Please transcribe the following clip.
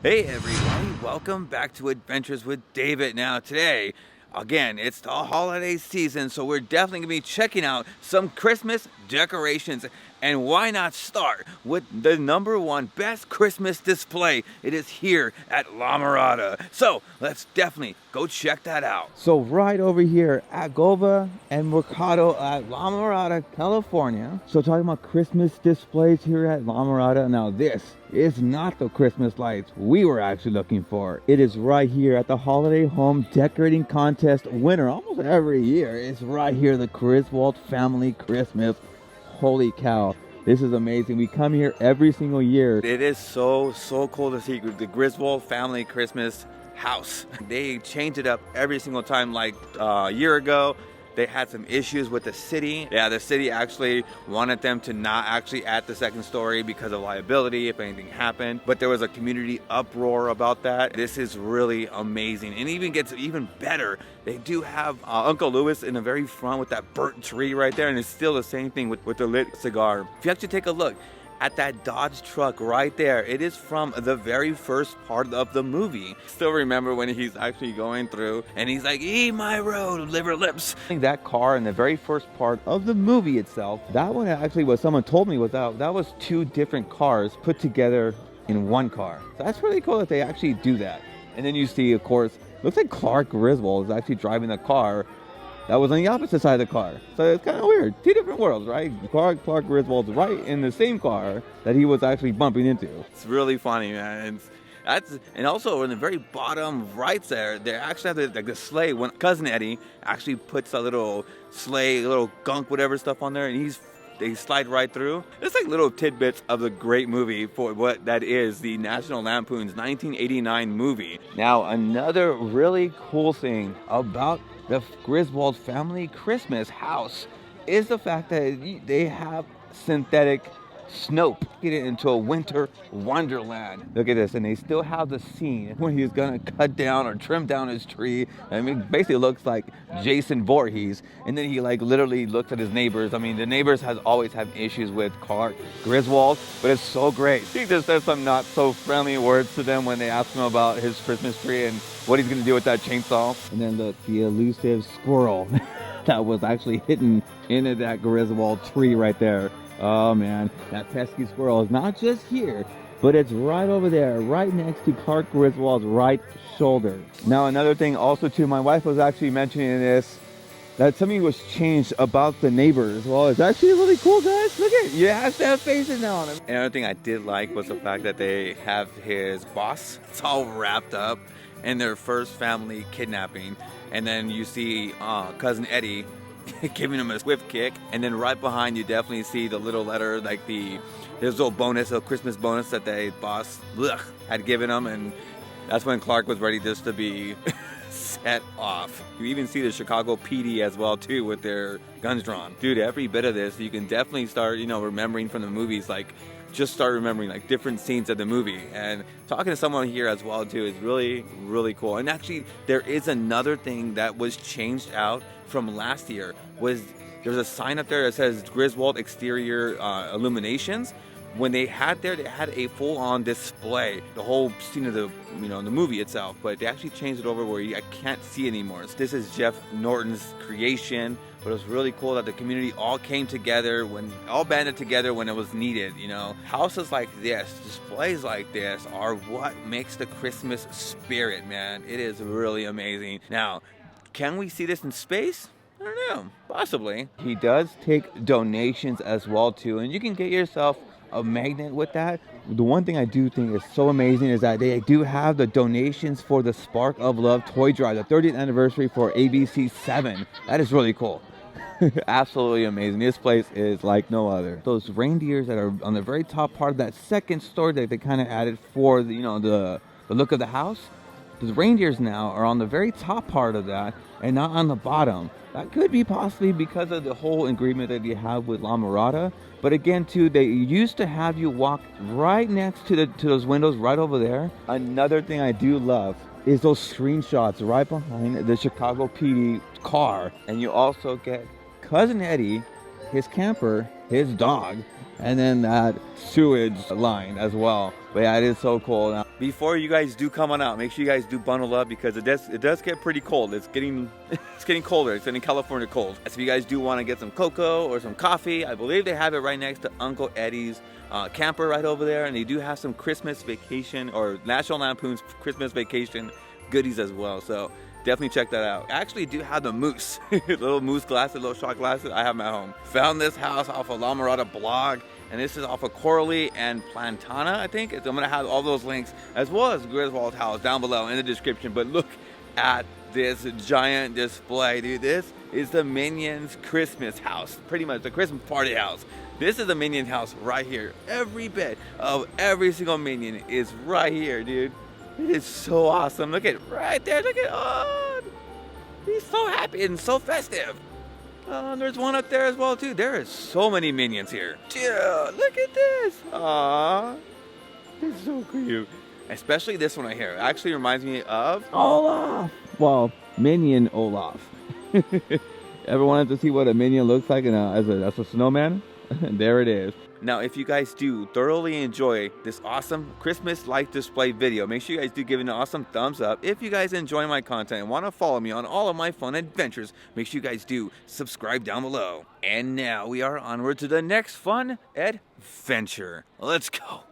Hey everyone, welcome back to Adventures with David. Now today, again, it's the holiday season, so we're definitely going to be checking out some Christmas decorations. And why not start with the #1 best Christmas display? It is here at La Mirada. So let's definitely go check that out. So right over here at Golva and Mercado at La Mirada, California. So talking about Christmas displays here at La Mirada. Now this is not the Christmas lights we were actually looking for. It is right here at the Holiday Home Decorating Contest winner almost every year. It's right here, the Griswold Family Christmas. Holy cow, this is amazing. We come here every single year. It is so cool to see the Griswold Family Christmas house. They change it up every single time. Like a year ago, they had some issues with the city. Yeah, the city actually wanted them to not actually add the second story because of liability if anything happened. But there was a community uproar about that. This is really amazing. And it even gets even better. They do have Uncle Lewis in the very front with that burnt tree right there. And it's still the same thing with the lit cigar. If you actually take a look at that Dodge truck right there, it is from the very first part of the movie. Still remember when he's actually going through and he's like, "Eat my road, liver lips." I think that car in the very first part of the movie itself, that one actually was, someone told me, was that was two different cars put together in one car. So that's really cool that they actually do that. And then you see, of course, looks like Clark Griswold is actually driving the car that was on the opposite side of the car. So it's kind of weird. Two different worlds, right? Clark Griswold's right in the same car that he was actually bumping into. It's really funny, man. And also in the very bottom right there, they actually have the sleigh. When Cousin Eddie actually puts a little sleigh, a little gunk, whatever stuff on there, and they slide right through. It's like little tidbits of the great movie for what that is, the National Lampoon's 1989 movie. Now, another really cool thing about the Griswold Family Christmas house is the fact that they have synthetic snow, get it into a winter wonderland. Look at this, and they still have the scene when he's gonna cut down or trim down his tree. I mean, basically looks like Jason Voorhees, and then he like literally looks at his neighbors. I mean, the neighbors always have issues with Clark Griswold, but it's so great. He just says some not so friendly words to them when they ask him about his Christmas tree and what he's gonna do with that chainsaw. And then look, the elusive squirrel that was actually hidden into that Griswold tree right there. Oh man, that pesky squirrel is not just here, but it's right over there, right next to Clark Griswold's right shoulder. Now another thing also too, my wife was actually mentioning this, that something was changed about the neighbors. Well, it's actually really cool, guys. Look at it, you have to have faces now on them. Another thing I did like was the fact that they have his boss. It's all wrapped up in their first family kidnapping. And then you see Cousin Eddie giving him a swift kick, and then right behind you definitely see the little letter, like there's a little bonus, a Christmas bonus that the boss had given him, and that's when Clark was ready just to be set off. You even see the Chicago PD as well too with their guns drawn. Dude, every bit of this you can definitely start, remembering from the movies, like just start remembering like different scenes of the movie. And talking to someone here as well too is really cool. And actually there is another thing that was changed out from last year. There's a sign up there that says Griswold exterior illuminations. When they had a full-on display, the whole scene of the the movie itself, but they actually changed it over where I can't see anymore. So this is Jeff Norton's creation, but it was really cool that the community all came together, all banded together when it was needed. Houses like this, displays like this are what makes the Christmas spirit, man. It is really amazing. Now, can we see this in space? I don't know, possibly. He does take donations as well too, and you can get yourself a magnet with that. The one thing I do think is so amazing is that they do have the donations for the Spark of Love toy drive, the 30th anniversary for ABC 7. That is really cool. Absolutely amazing. This place is like no other. Those reindeers that are on the very top part of that second story that they kind of added for the look of the house, the reindeers now are on the very top part of that and not on the bottom. That could be possibly because of the whole agreement that you have with La Mirada. But again, too, they used to have you walk right next to those windows right over there. Another thing I do love is those screenshots right behind the Chicago PD car. And you also get Cousin Eddie, his camper, his dog, and then that sewage line as well. But yeah, it is so cold. Now, before you guys do come on out, make sure you guys do bundle up because it does get pretty cold. It's getting colder. It's getting California cold. So if you guys do want to get some cocoa or some coffee, I believe they have it right next to Uncle Eddie's camper right over there, and they do have some Christmas vacation or National Lampoon's Christmas vacation goodies as well. So definitely check that out. I actually do have the moose, little moose glasses, little shot glasses. I have them at home. Found this house off of La Mirada blog, and this is off of Coralie and Plantana, I think. I'm gonna have all those links as well as Griswold house down below in the description. But look at this giant display, dude. This is the Minions Christmas house, pretty much the Christmas party house. This is the Minion house right here. Every bit of every single Minion is right here, dude. It is so awesome. Look at right there. Look at, oh, he's so happy and so festive. There's one up there as well too. There is so many Minions here. Dude, look at this. Aww, it's so cute. Especially this one right here. It actually reminds me of Olaf. Well, Minion Olaf. Ever wanted to see what a Minion looks like as a snowman? There it is. Now, if you guys do thoroughly enjoy this awesome Christmas light display video, make sure you guys do give it an awesome thumbs up. If you guys enjoy my content and want to follow me on all of my fun adventures, make sure you guys do subscribe down below. And now we are onward to the next fun adventure. Let's go.